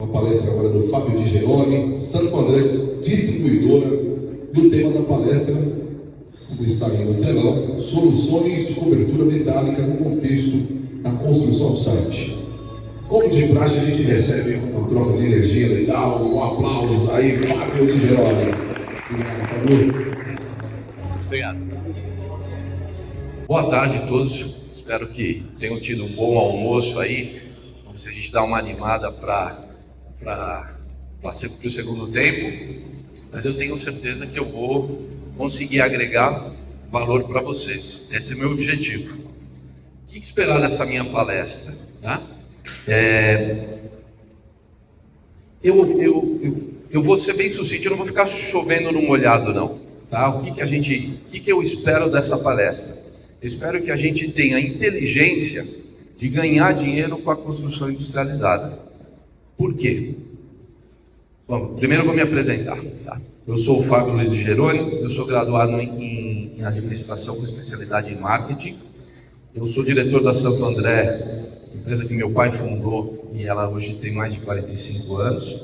palestra agora do Fábio Di Geroni, Santo André Distribuidora, e o tema da palestra, como está aí no telão, soluções de cobertura metálica no contexto da construção off-site. Como de praxe, a gente recebe uma troca de energia legal, um aplauso aí, Fábio Di Geroni. Obrigado, Fábio. Obrigado. Boa tarde a todos. Espero que tenham tido um bom almoço aí. Vamos ver se a gente dá uma animada para o segundo tempo. Mas eu tenho certeza que eu vou conseguir agregar valor para vocês. Esse é o meu objetivo. O que esperar dessa minha palestra? Tá? Eu vou ser bem sucinto, eu não vou ficar chovendo no molhado, não. Tá? O que eu espero dessa palestra? Eu espero que a gente tenha a inteligência de ganhar dinheiro com a construção industrializada. Por quê? Bom, primeiro eu vou me apresentar. Tá? Eu sou o Fábio Luiz Di Geroni, eu sou graduado em administração com especialidade em marketing. Eu sou diretor da Santo André, empresa que meu pai fundou e ela hoje tem mais de 45 anos.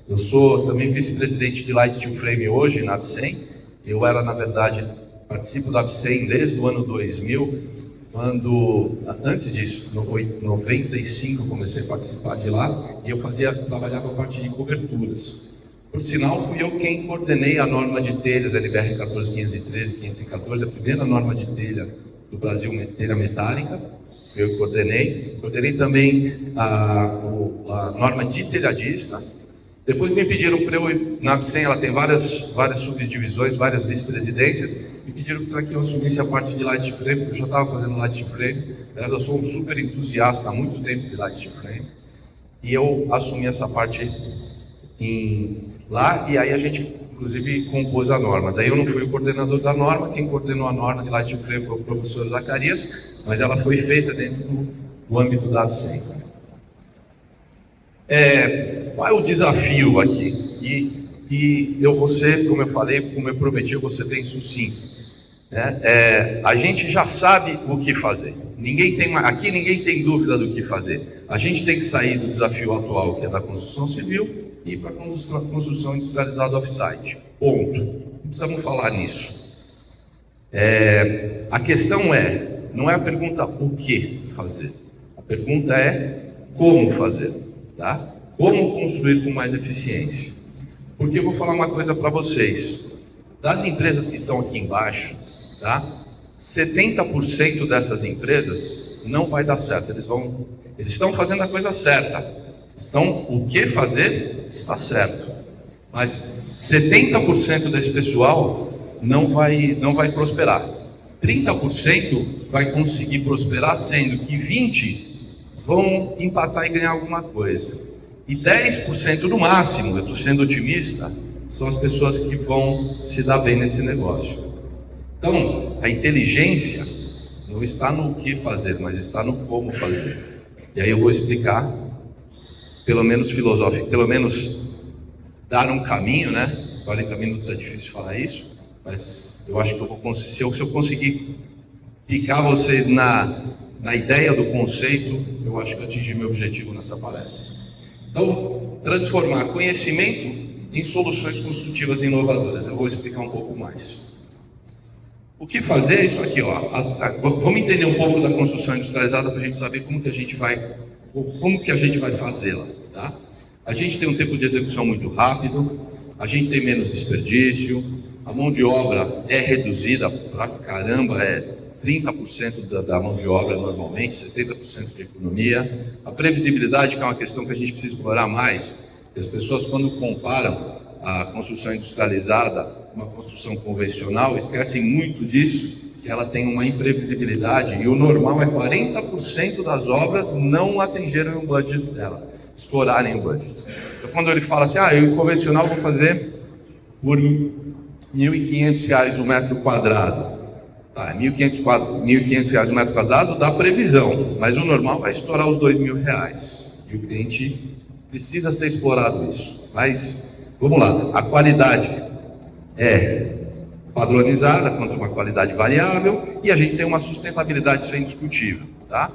Eu sou também vice-presidente de Light Steel Frame hoje na Abcem. Eu era, na verdade, participo da Abcem desde o ano 2000, quando, antes disso, em 95 comecei a participar de lá e eu trabalhava a parte de coberturas. Por sinal, fui eu quem coordenei a norma de telhas LBR 14513 e 514, a primeira norma de telha do Brasil, telha metálica. Eu coordenei também a norma de telhadista. Depois me pediram para eu, na Abcem ela tem várias subdivisões, várias vice-presidências, me pediram para que eu assumisse a parte de Light Steel Frame, porque eu já estava fazendo Light Steel Frame. Aliás, eu sou um super entusiasta há muito tempo de Light Steel Frame, e eu assumi essa parte lá, e aí a gente, inclusive, compôs a norma. Daí eu não fui o coordenador da norma, quem coordenou a norma de Light Steel Frame foi o professor Zacarias, mas ela foi feita dentro do âmbito da Abcem. Qual é o desafio aqui? E eu vou ser, como eu falei, como eu prometi, eu vou ser bem sucinto. A gente já sabe o que fazer. Aqui ninguém tem dúvida do que fazer. A gente tem que sair do desafio atual, que é da construção civil, e ir para a construção industrializada off-site. Ponto. Não precisamos falar nisso. A questão não é a pergunta o que fazer. A pergunta é como fazer. Tá? Como construir com mais eficiência? Porque eu vou falar uma coisa para vocês. Das empresas que estão aqui embaixo, tá? 70% dessas empresas não vai dar certo. Eles estão fazendo a coisa certa. O que fazer está certo. Mas 70% desse pessoal não vai prosperar. 30% vai conseguir prosperar, sendo que 20% vão empatar e ganhar alguma coisa. E 10% no máximo, eu estou sendo otimista, são as pessoas que vão se dar bem nesse negócio. Então, a inteligência não está no que fazer, mas está no como fazer. E aí eu vou explicar, pelo menos filosófico, pelo menos dar um caminho, né? 40 minutos é difícil falar isso, mas eu acho que eu vou conseguir, se eu conseguir picar vocês na ideia do conceito, eu acho que eu atingi meu objetivo nessa palestra. Então, transformar conhecimento em soluções construtivas e inovadoras. Eu vou explicar um pouco mais. O que fazer é isso aqui, ó. Vamos entender um pouco da construção industrializada para a gente saber como que a gente vai fazê-la, tá? A gente tem um tempo de execução muito rápido, a gente tem menos desperdício, a mão de obra é reduzida pra caramba, 30% da mão de obra normalmente, 70% de economia. A previsibilidade, que é uma questão que a gente precisa explorar mais, as pessoas quando comparam a construção industrializada com uma construção convencional, esquecem muito disso, que ela tem uma imprevisibilidade, e o normal é 40% das obras não atingirem o budget dela, estourarem o budget. Então quando ele fala assim, eu convencional vou fazer por R$ 1.500 o metro quadrado, tá, R$ 1.500 o metro quadrado dá previsão, mas o normal vai estourar os R$ 2.000, e o cliente precisa ser explorado isso. Mas, vamos lá, a qualidade é padronizada contra uma qualidade variável, e a gente tem uma sustentabilidade, isso é indiscutível, tá?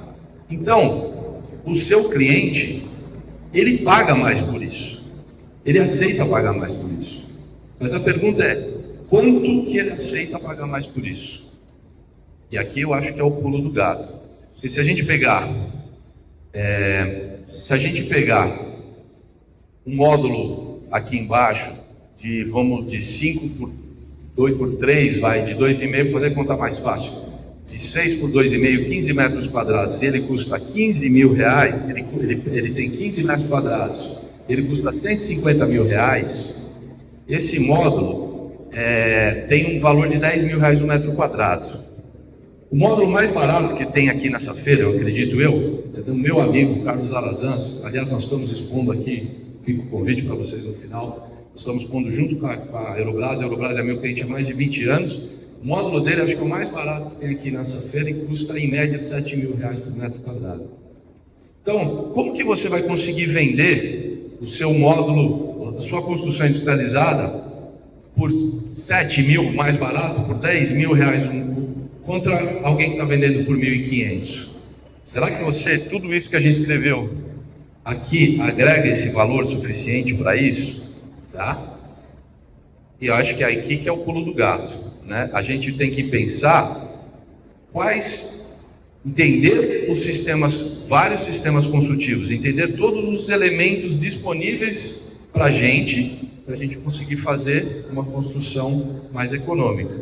Então, o seu cliente, ele paga mais por isso. Ele aceita pagar mais por isso. Mas a pergunta é, quanto que ele aceita pagar mais por isso? E aqui eu acho que é o pulo do gato. Porque se a gente pegar um módulo aqui embaixo de 5 por 2 por 3, vai de 2,5, vou fazer conta mais fácil, de 6 por 2,5, 15 metros quadrados, e ele custa 15 mil reais, ele tem 15 metros quadrados, ele custa 150 mil reais, esse módulo tem um valor de 10 mil reais no metro quadrado. O módulo mais barato que tem aqui nessa feira, eu acredito é do meu amigo Carlos Arazans. Aliás, nós estamos expondo aqui, fica o convite para vocês no final, nós estamos expondo junto com a Aerobras. A Aerobras é meu cliente há mais de 20 anos. O módulo dele, acho que é o mais barato que tem aqui nessa feira, e custa em média 7 mil reais por metro quadrado. Então, como que você vai conseguir vender o seu módulo, a sua construção industrializada, por 7 mil mais barato, por 10 mil reais contra alguém que está vendendo por 1.500? Será que tudo isso que a gente escreveu aqui, agrega esse valor suficiente para isso? Tá? E eu acho que é aqui que é o pulo do gato, né? A gente tem que pensar entender os sistemas, vários sistemas construtivos, entender todos os elementos disponíveis para a gente conseguir fazer uma construção mais econômica.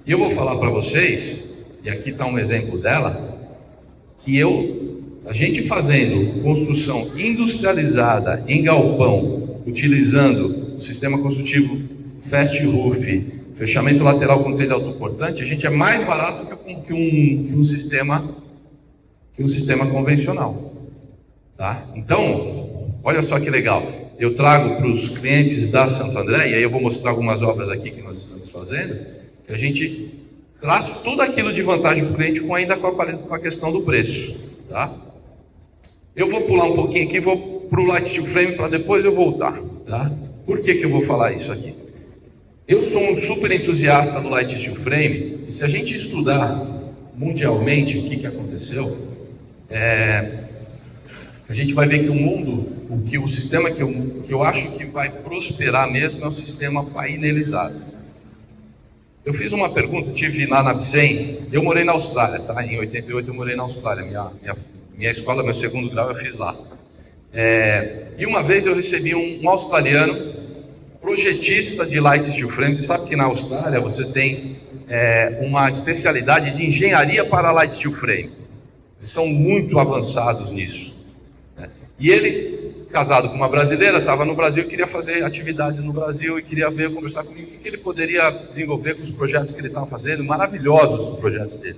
E eu vou falar para vocês, e aqui está um exemplo dela, que a gente fazendo construção industrializada em galpão, utilizando o sistema construtivo fast roof, fechamento lateral com telha autoportante, a gente é mais barato que um sistema convencional, tá? Então, olha só que legal. Eu trago para os clientes da Santo André, e aí eu vou mostrar algumas obras aqui que nós estamos fazendo, que a gente traz tudo aquilo de vantagem para o cliente, ainda com a questão do preço, tá? Eu vou pular um pouquinho aqui, vou para o Light Steel Frame para depois eu voltar, tá? Por que eu vou falar isso aqui? Eu sou um super entusiasta do Light Steel Frame, e se a gente estudar mundialmente o que aconteceu, a gente vai ver que o sistema que eu acho que vai prosperar mesmo é o sistema painelizado. Eu fiz uma pergunta, tive lá na Bcen, eu morei na Austrália, tá? Em 88 eu morei na Austrália, minha escola, meu segundo grau eu fiz lá. E uma vez eu recebi um australiano, projetista de Light Steel Frame. Você sabe que na Austrália você tem uma especialidade de engenharia para Light Steel Frame. Eles são muito avançados nisso. E ele, casado com uma brasileira, estava no Brasil, queria fazer atividades no Brasil e queria conversar comigo o que ele poderia desenvolver com os projetos que ele estava fazendo, maravilhosos os projetos dele,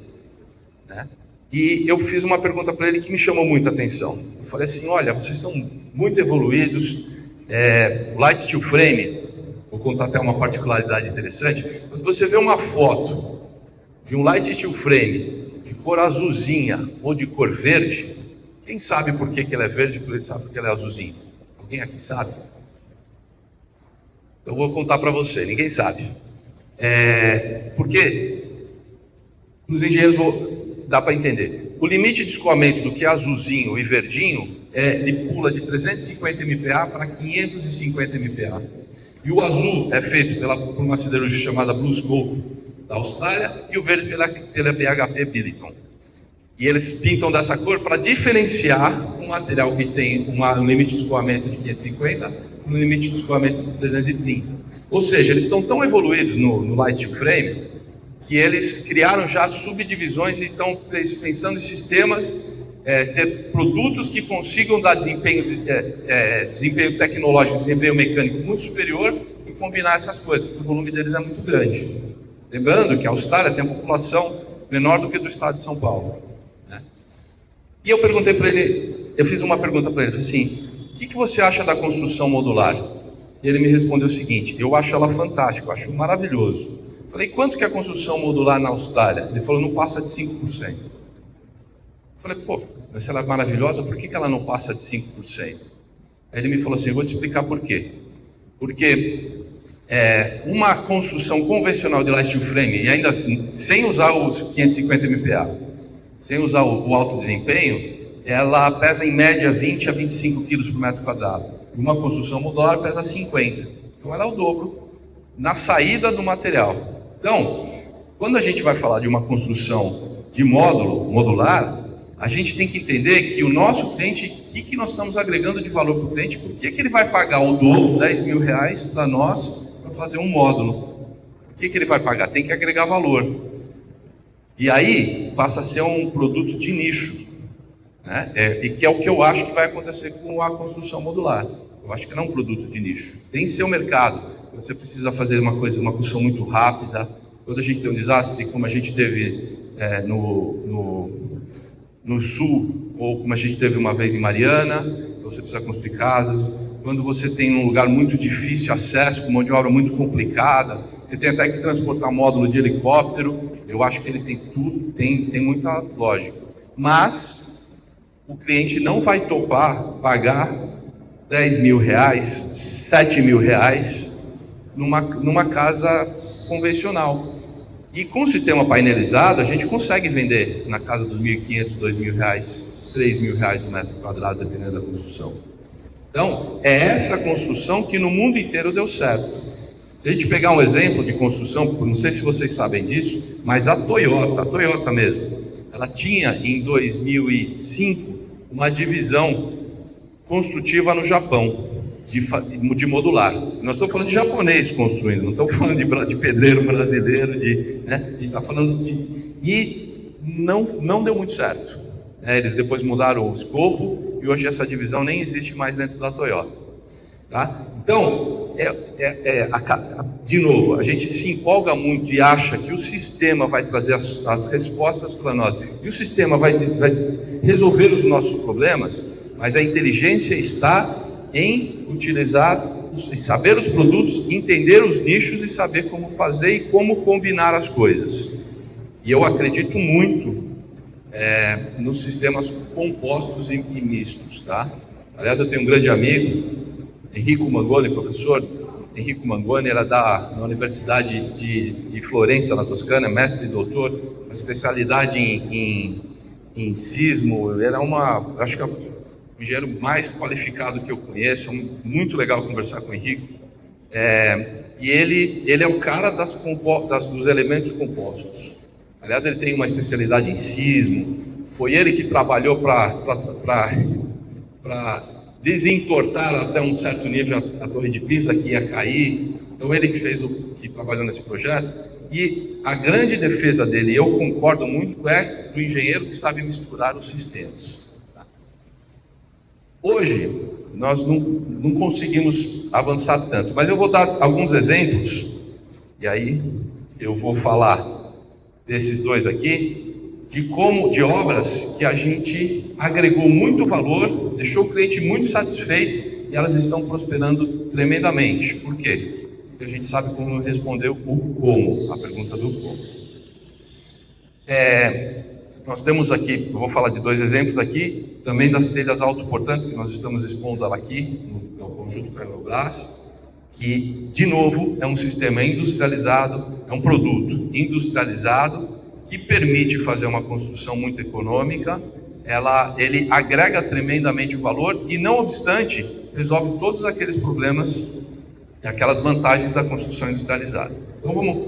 né? E eu fiz uma pergunta para ele que me chamou muita atenção. Eu falei assim, olha, vocês são muito evoluídos, o Light Steel Frame, vou contar até uma particularidade interessante, quando você vê uma foto de um Light Steel Frame de cor azulzinha ou de cor verde, quem sabe por que ele é verde, quem sabe por que ele é azulzinho? Alguém aqui sabe? Então eu vou contar para você, ninguém sabe. Porque os engenheiros dá para entender. O limite de escoamento do que é azulzinho e verdinho ele pula de 350 MPa para 550 MPa. E o azul é feito por uma siderurgia chamada BlueScope da Austrália e o verde pela BHP Billiton. E eles pintam dessa cor para diferenciar um material que tem um limite de escoamento de 550 e um limite de escoamento de 330. Ou seja, eles estão tão evoluídos no Light Steel Frame que eles criaram já subdivisões e estão pensando em sistemas, ter produtos que consigam dar desempenho tecnológico, desempenho mecânico muito superior e combinar essas coisas, porque o volume deles é muito grande. Lembrando que a Austrália tem uma população menor do que do estado de São Paulo. E eu perguntei para ele, eu fiz uma pergunta para ele, falei assim, o que você acha da construção modular? E ele me respondeu o seguinte, eu acho ela fantástica, eu acho maravilhoso. Falei, quanto que é a construção modular na Austrália? Ele falou, não passa de 5%. Falei, mas se ela é maravilhosa, por que ela não passa de 5%? Aí ele me falou assim, eu vou te explicar por quê. Porque uma construção convencional de Light Steel Frame, e ainda assim, sem usar os 550 MPa, sem usar o alto desempenho, ela pesa em média 20 a 25 quilos por metro quadrado. E uma construção modular pesa 50. Então ela é o dobro na saída do material. Então, quando a gente vai falar de uma construção de módulo modular, a gente tem que entender que o nosso cliente, o que nós estamos agregando de valor para o cliente, por que ele vai pagar o dobro, R$10.000 para nós, para fazer um módulo? Por que ele vai pagar? Tem que agregar valor. E aí passa a ser um produto de nicho, né? E que é o que eu acho que vai acontecer com a construção modular. Eu acho que não é um produto de nicho. Tem seu mercado. Você precisa fazer uma construção muito rápida. Quando a gente tem um desastre, como a gente teve no sul, ou como a gente teve uma vez em Mariana, então você precisa construir casas. Quando você tem um lugar muito difícil de acesso, com mão de obra muito complicada, você tem até que transportar módulo de helicóptero. Eu acho que ele tem tudo, tem muita lógica. Mas o cliente não vai topar pagar R$10.000, R$7.000 numa casa convencional. E com o sistema painelizado, a gente consegue vender na casa dos R$1.500, R$2.000, R$3.000 o metro quadrado, dependendo da construção. Então, é essa construção que no mundo inteiro deu certo. Se a gente pegar um exemplo de construção, não sei se vocês sabem disso, mas a Toyota mesmo, ela tinha em 2005 uma divisão construtiva no Japão, de modular. Nós estamos falando de japonês construindo, não estamos falando de pedreiro brasileiro, a gente está falando e não deu muito certo. Eles depois mudaram o escopo e hoje essa divisão nem existe mais dentro da Toyota. Tá? Então, de novo, a gente se empolga muito e acha que o sistema vai trazer as respostas para nós, e o sistema vai resolver os nossos problemas, mas a inteligência está em utilizar, saber os produtos, entender os nichos e saber como fazer e como combinar as coisas. E eu acredito muito nos sistemas compostos e mistos, tá? Aliás, eu tenho um grande amigo, Enrico Mangoni, professor Enrico Mangoni, era da Universidade de Florença, na Toscana, mestre e doutor, uma especialidade em sismo. Ele era acho que é o engenheiro mais qualificado que eu conheço. Muito legal conversar com o Henrique. E ele é o cara dos elementos compostos. Aliás, ele tem uma especialidade em sismo. Foi ele que trabalhou para desentortar até um certo nível a Torre de Pisa, que ia cair. Então ele que trabalhou nesse projeto. E a grande defesa dele, eu concordo muito, é do engenheiro que sabe misturar os sistemas. Hoje, nós não conseguimos avançar tanto, mas eu vou dar alguns exemplos, e aí eu vou falar desses dois aqui, de obras que a gente agregou muito valor, deixou o cliente muito satisfeito, e elas estão prosperando tremendamente. Por quê? Porque a gente sabe como responder o como, a pergunta do como. Nós temos aqui, eu vou falar de dois exemplos aqui, também das telhas autoportantes, que nós estamos expondo ela aqui, no conjunto Petrobras, que, de novo, é um sistema industrializado, é um produto industrializado, que permite fazer uma construção muito econômica. Ele agrega tremendamente o valor e, não obstante, resolve todos aqueles problemas e aquelas vantagens da construção industrializada. Então vamos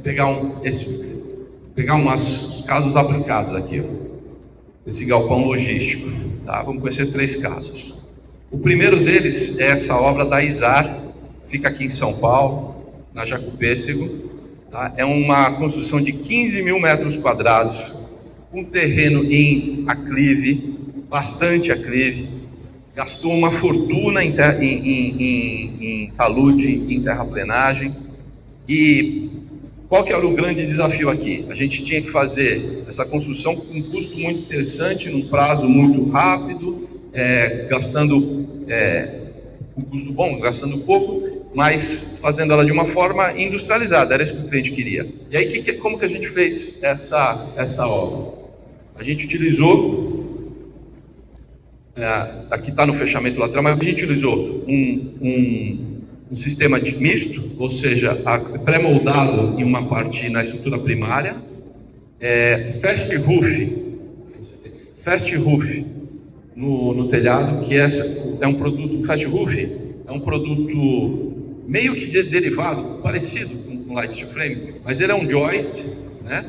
pegar os casos aplicados aqui, esse galpão logístico. Tá? Vamos conhecer 3 casos. O primeiro deles é essa obra da Izar, fica aqui em São Paulo, na Jacopêssego. Tá? É uma construção de 15.000 metros quadrados, com terreno em aclive, bastante aclive, gastou uma fortuna em talude, em terraplenagem. E qual que era o grande desafio aqui? A gente tinha que fazer essa construção com um custo muito interessante, num prazo muito rápido, gastando um custo bom, gastando pouco, mas fazendo ela de uma forma industrializada. Era isso que o cliente queria. E aí, como que a gente fez essa obra? A gente utilizou, aqui está no fechamento lateral, mas a gente utilizou um sistema de misto, ou seja, pré-moldado em uma parte na estrutura primária, fast roof, Fast Roof no telhado, que é um produto, Fast Roof é um produto meio que derivado, parecido com Light Steel Frame, mas ele é um joist, né?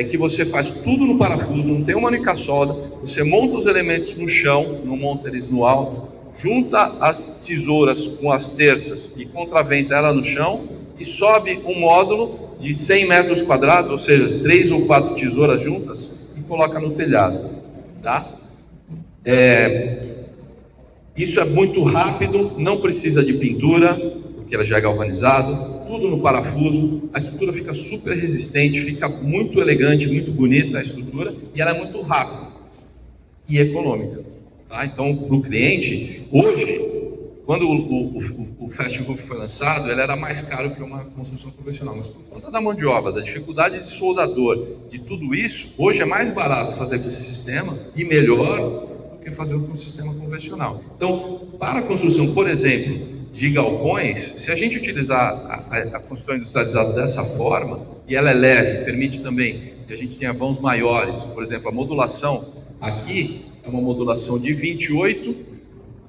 Que você faz tudo no parafuso, não tem uma única solda, você monta os elementos no chão, não monta eles no alto, junta as tesouras com as terças e contraventa ela no chão e sobe um módulo de 100 metros quadrados, ou seja, 3 ou 4 tesouras juntas e coloca no telhado, tá? Isso é muito rápido, não precisa de pintura, porque ela já é galvanizado, tudo no parafuso, a estrutura fica super resistente, fica muito elegante, muito bonita a estrutura, e ela é muito rápida e econômica. Tá? Então, para o cliente, hoje, quando o Fast Roof foi lançado, ele era mais caro que uma construção convencional, mas por conta da mão de obra, da dificuldade de soldador, de tudo isso, hoje é mais barato fazer com esse sistema e melhor do que fazer com o sistema convencional. Então, para a construção, por exemplo, de galpões, se a gente utilizar a construção industrializada dessa forma, e ela é leve, permite também que a gente tenha vãos maiores, por exemplo, a modulação aqui é uma modulação de 28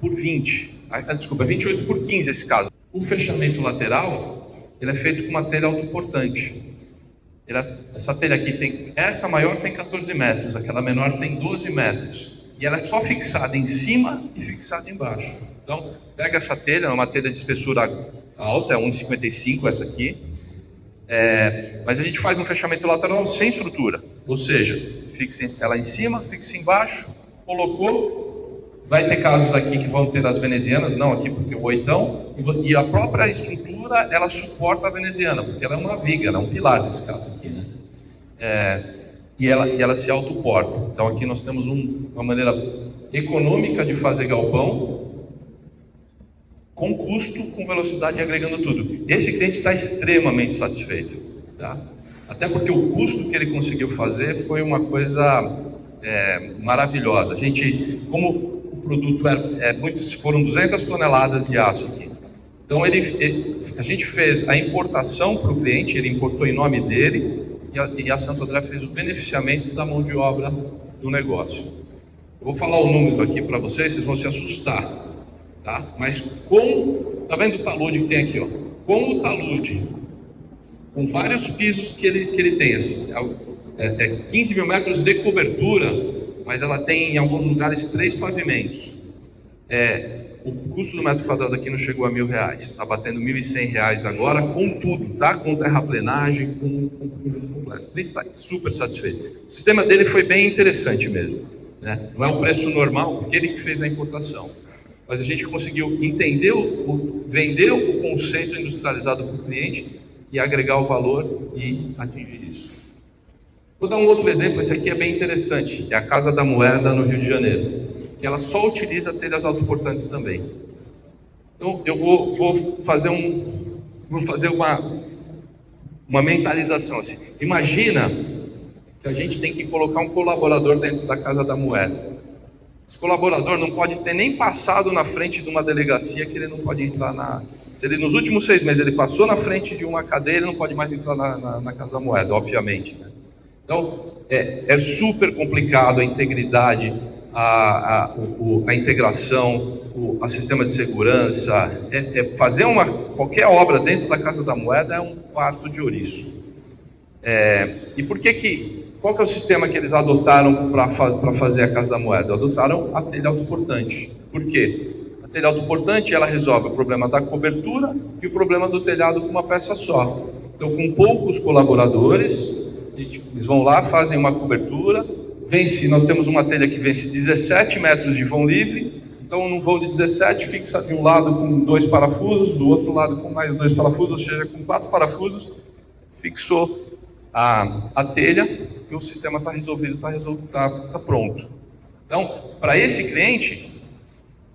por 20, desculpa, 28 por 15 esse caso. O fechamento lateral, ele é feito com uma telha autoportante. Essa telha aqui essa maior tem 14 metros, aquela menor tem 12 metros. E ela é só fixada em cima e fixada embaixo. Então, pega essa telha, é uma telha de espessura alta, é 1,55 essa aqui. Mas a gente faz um fechamento lateral sem estrutura. Ou seja, fixa ela em cima, fixa embaixo, colocou. Vai ter casos aqui que vão ter as venezianas, não aqui porque o oitão. E a própria estrutura, ela suporta a veneziana, porque ela é uma viga, ela é um pilar nesse caso aqui, né? E ela se autoporta. Então aqui nós temos uma maneira econômica de fazer galpão, com custo, com velocidade e agregando tudo. Esse cliente está extremamente satisfeito, tá? Até porque o custo que ele conseguiu fazer foi uma coisa maravilhosa. A gente, como o produto foram 200 toneladas de aço aqui. Então a gente fez a importação para o cliente, ele importou em nome dele, e a Santo André fez o beneficiamento da mão de obra do negócio. Eu vou falar o número aqui para vocês vão se assustar, tá? Mas tá vendo o talude que tem aqui, ó? Com o talude, com vários pisos que ele tem, 15 mil metros de cobertura, mas ela tem em alguns lugares 3 pavimentos. O custo do metro quadrado aqui não chegou a R$1.000, está batendo R$1.100 agora, com tudo, tá? Com terraplenagem, com o conjunto completo. O cliente está super satisfeito. O sistema dele foi bem interessante mesmo, né? Não é o preço normal, porque ele que fez a importação. Mas a gente conseguiu entender, vender o conceito industrializado para o cliente e agregar o valor e atingir isso. Vou dar um outro exemplo, esse aqui é bem interessante, é a Casa da Moeda no Rio de Janeiro, que ela só utiliza telhas autoportantes também. Então eu vou fazer uma mentalização assim. Imagina que a gente tem que colocar um colaborador dentro da Casa da Moeda. Esse colaborador não pode ter nem passado na frente de uma delegacia, que ele não pode entrar se ele nos últimos 6 meses ele passou na frente de uma cadeia, ele não pode mais entrar na Casa da Moeda, obviamente, né? Então é super complicado a integridade, a integração, o sistema de segurança. Fazer qualquer obra dentro da Casa da Moeda é um parto de ouriço. E qual que é o sistema que eles adotaram para fazer a Casa da Moeda? Adotaram a telha autoportante. Por quê? A telha autoportante, ela resolve o problema da cobertura e o problema do telhado com uma peça só. Então, com poucos colaboradores, eles vão lá, fazem uma cobertura, nós temos uma telha que vence 17 metros de vão livre, então num vão de 17 fixa de um lado com 2 parafusos, do outro lado com mais 2 parafusos, ou seja, com 4 parafusos, fixou a telha e o sistema está resolvido, está pronto. Então, para esse cliente,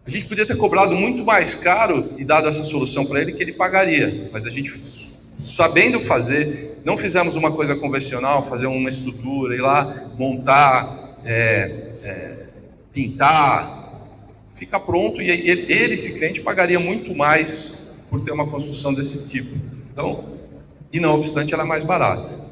a gente podia ter cobrado muito mais caro e dado essa solução para ele que ele pagaria, mas a gente, sabendo fazer, não fizemos uma coisa convencional, fazer uma estrutura, ir lá, montar, pintar, fica pronto, e esse cliente pagaria muito mais por ter uma construção desse tipo. Então, e não obstante, ela é mais barata.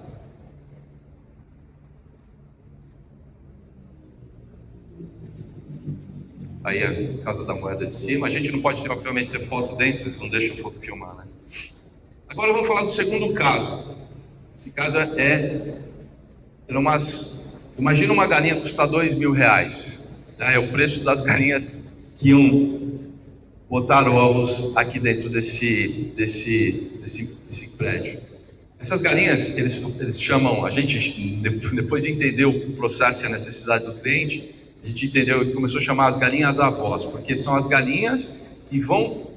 aí a Casa da Moeda de cima. A gente não pode, obviamente, ter foto dentro, eles não deixam foto filmar, né? Agora eu vou falar do segundo caso. Esse caso imagina uma galinha custar R$2.000. Tá? É o preço das galinhas que iam botar ovos aqui dentro desse prédio. Essas galinhas, eles chamam, a gente, depois de entender o processo e a necessidade do cliente, a gente entendeu e começou a chamar as galinhas avós, porque são as galinhas que vão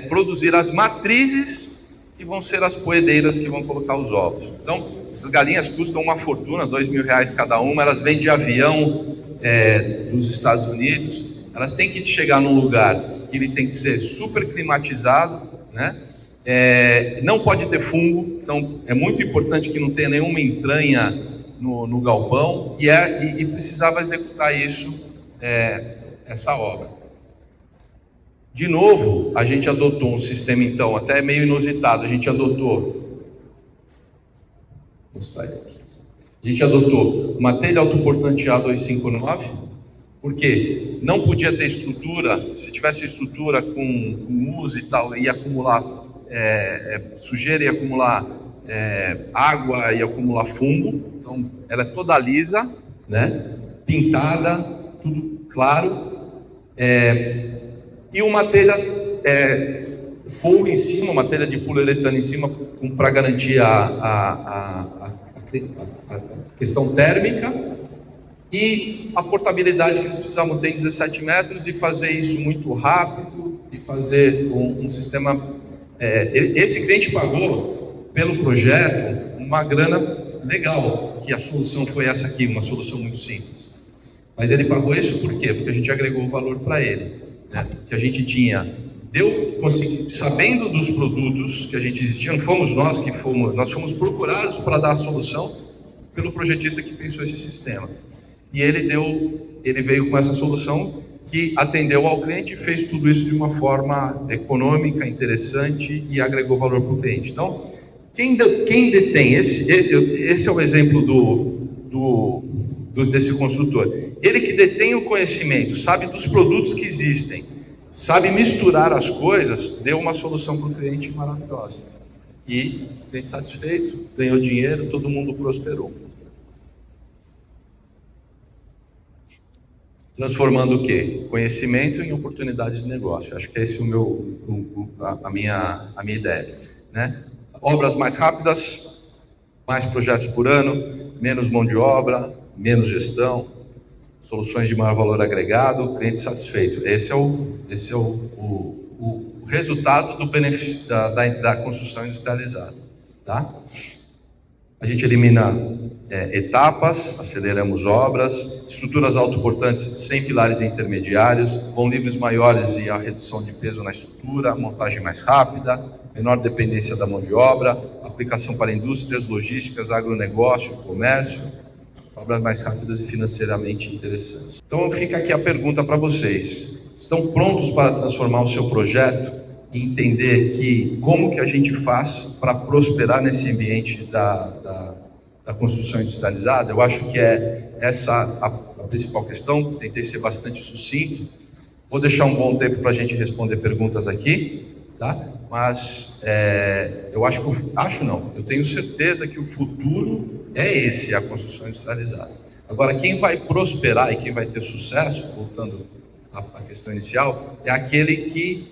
produzir as matrizes que vão ser as poedeiras que vão colocar os ovos. Então, essas galinhas custam uma fortuna, R$2.000 cada uma, elas vêm de avião dos Estados Unidos, elas têm que chegar num lugar que ele tem que ser super climatizado, né? Não pode ter fungo, então é muito importante que não tenha nenhuma entranha no galpão, e precisava executar isso, essa obra. De novo, a gente adotou um sistema, então, até meio inusitado. A gente adotou uma telha autoportante A259, porque não podia ter estrutura. Se tivesse estrutura com uso e tal, ia acumular sujeira, ia acumular água, ia acumular fungo. Então, ela é toda lisa, né? Pintada, tudo claro. E uma telha forro em cima, uma telha de poliuretano em cima, para garantir a questão térmica, e a portabilidade que eles precisavam ter em 17 metros, e fazer isso muito rápido, e fazer um sistema... esse cliente pagou pelo projeto uma grana legal, que a solução foi essa aqui, uma solução muito simples. Mas ele pagou isso por quê? Porque a gente agregou valor para ele. Que a gente sabendo dos produtos que a gente existia, não fomos nós que nós fomos procurados para dar a solução pelo projetista que pensou esse sistema. E ele veio com essa solução que atendeu ao cliente e fez tudo isso de uma forma econômica, interessante, e agregou valor para o cliente. Então, quem detém, esse é o exemplo desse construtor. Ele que detém o conhecimento, sabe dos produtos que existem, sabe misturar as coisas, deu uma solução para o cliente maravilhosa. E o cliente satisfeito, ganhou dinheiro, todo mundo prosperou. Transformando o quê? Conhecimento em oportunidades de negócio. Acho que esse é a minha ideia, né? Obras mais rápidas, mais projetos por ano, menos mão de obra, menos gestão, soluções de maior valor agregado, cliente satisfeito. Esse é o resultado do benefício da construção industrializada, tá? A gente elimina etapas, aceleramos obras, estruturas autoportantes sem pilares intermediários, vão livres maiores e a redução de peso na estrutura, montagem mais rápida, menor dependência da mão de obra, aplicação para indústrias, logísticas, agronegócio, comércio, obras mais rápidas e financeiramente interessantes. Então fica aqui a pergunta para vocês: estão prontos para transformar o seu projeto e entender como que a gente faz para prosperar nesse ambiente da construção industrializada? Eu acho que essa a principal questão. Tentei ser bastante sucinto. Vou deixar um bom tempo para a gente responder perguntas aqui, tá? Mas eu tenho certeza que o futuro é esse, a construção industrializada. Agora, quem vai prosperar e quem vai ter sucesso, voltando à questão inicial, é aquele que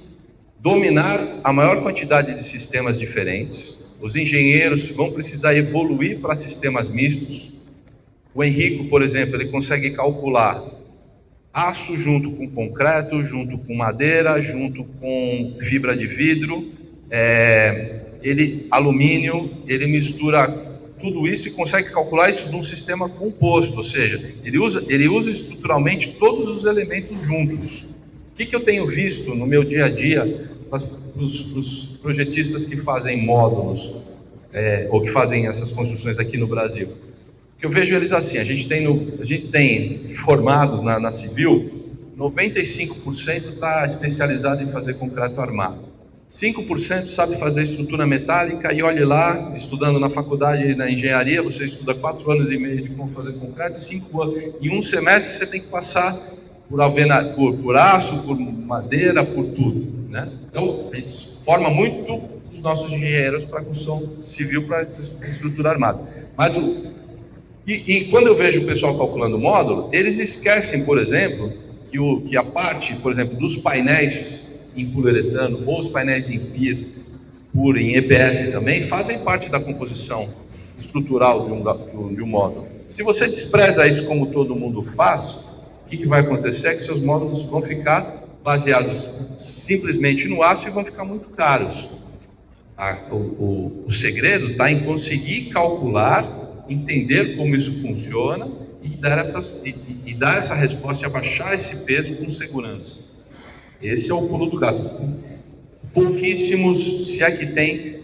dominar a maior quantidade de sistemas diferentes. Os engenheiros vão precisar evoluir para sistemas mistos. O Henrico, por exemplo, ele consegue calcular aço junto com concreto, junto com madeira, junto com fibra de vidro, alumínio, ele mistura tudo isso e consegue calcular isso num sistema composto, ou seja, ele usa estruturalmente todos os elementos juntos. O que eu tenho visto no meu dia a dia os projetistas que fazem módulos ou que fazem essas construções aqui no Brasil? Que eu vejo eles assim: a gente tem formados na Civil, 95% está especializado em fazer concreto armado, 5% sabe fazer estrutura metálica, e olhe lá, estudando na faculdade na engenharia, você estuda 4 anos e meio de como fazer concreto, 5 anos, em um semestre você tem que passar por aço, por madeira, por tudo, né? Então, a gente forma muito os nossos engenheiros para construção civil, para estrutura armada. Mas quando eu vejo o pessoal calculando o módulo, eles esquecem, por exemplo, que a parte, por exemplo, dos painéis em poliuretano ou os painéis em PIR, em EPS também, fazem parte da composição estrutural de um módulo. Se você despreza isso como todo mundo faz, o que vai acontecer é que seus módulos vão ficar baseados simplesmente no aço e vão ficar muito caros. O segredo está em conseguir calcular, entender como isso funciona e dar essa resposta e abaixar esse peso com segurança. Esse é o pulo do gato. Pouquíssimos, se é que tem,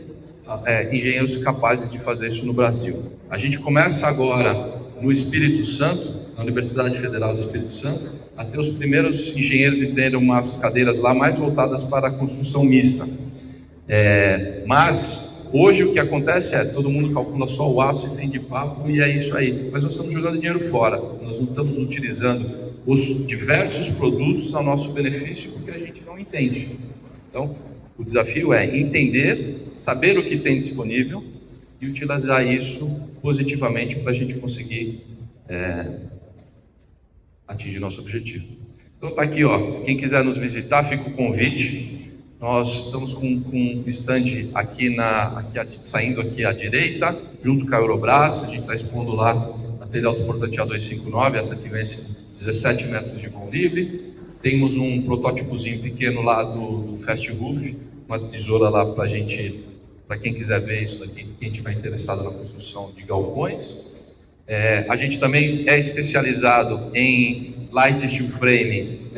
engenheiros capazes de fazer isso no Brasil. A gente começa agora no Espírito Santo, na Universidade Federal do Espírito Santo, a ter os primeiros engenheiros e ter umas cadeiras lá mais voltadas para a construção mista. Mas hoje o que acontece é todo mundo calcula só o aço e fim de papo e é isso aí. Mas nós estamos jogando dinheiro fora, nós não estamos utilizando os diversos produtos ao nosso benefício porque a gente não entende. Então, o desafio é entender, saber o que tem disponível e utilizar isso positivamente para a gente conseguir atingir nosso objetivo. Então está aqui, ó, quem quiser nos visitar, fica o convite. Nós estamos com um stand saindo aqui à direita, junto com a Eurobras. A gente está expondo lá a telha autoportante A259, essa aqui vence 17 metros de vão livre. Temos um protótipozinho pequeno lá do Fast Roof, uma tesoura lá para quem quiser ver isso daqui, quem estiver interessado na construção de galpões. A gente também é especializado em light steel frame,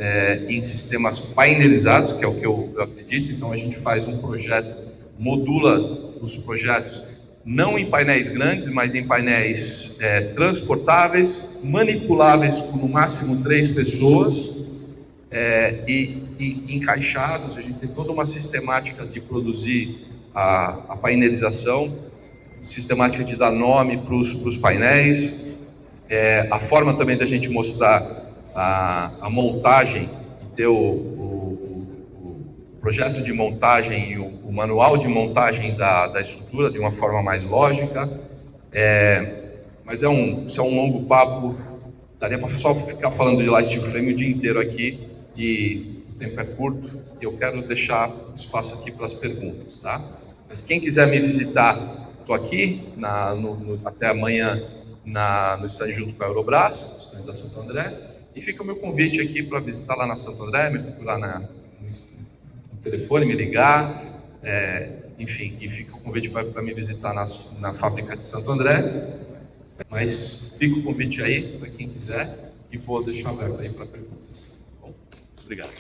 em sistemas painelizados, que é o que eu acredito. Então a gente faz um projeto, modula os projetos, não em painéis grandes, mas em painéis transportáveis, manipuláveis com no máximo 3 pessoas, e encaixados. A gente tem toda uma sistemática de produzir a painelização, sistemática de dar nome para os painéis, a forma também da gente mostrar a montagem, e ter o projeto de montagem e o manual de montagem da estrutura de uma forma mais lógica. Mas isso é um longo papo, daria para só ficar falando de light steel frame o dia inteiro aqui, e o tempo é curto, e eu quero deixar espaço aqui para as perguntas, tá? Mas quem quiser me visitar, estou aqui até amanhã no stand junto com a Eurobras, no stand da Santo André, e fica o meu convite aqui para visitar lá na Santo André, me procurar no telefone, me ligar, enfim, e fica o convite para me visitar na fábrica de Santo André. Mas fica o convite aí para quem quiser e vou deixar aberto aí para perguntas. Bom, obrigado.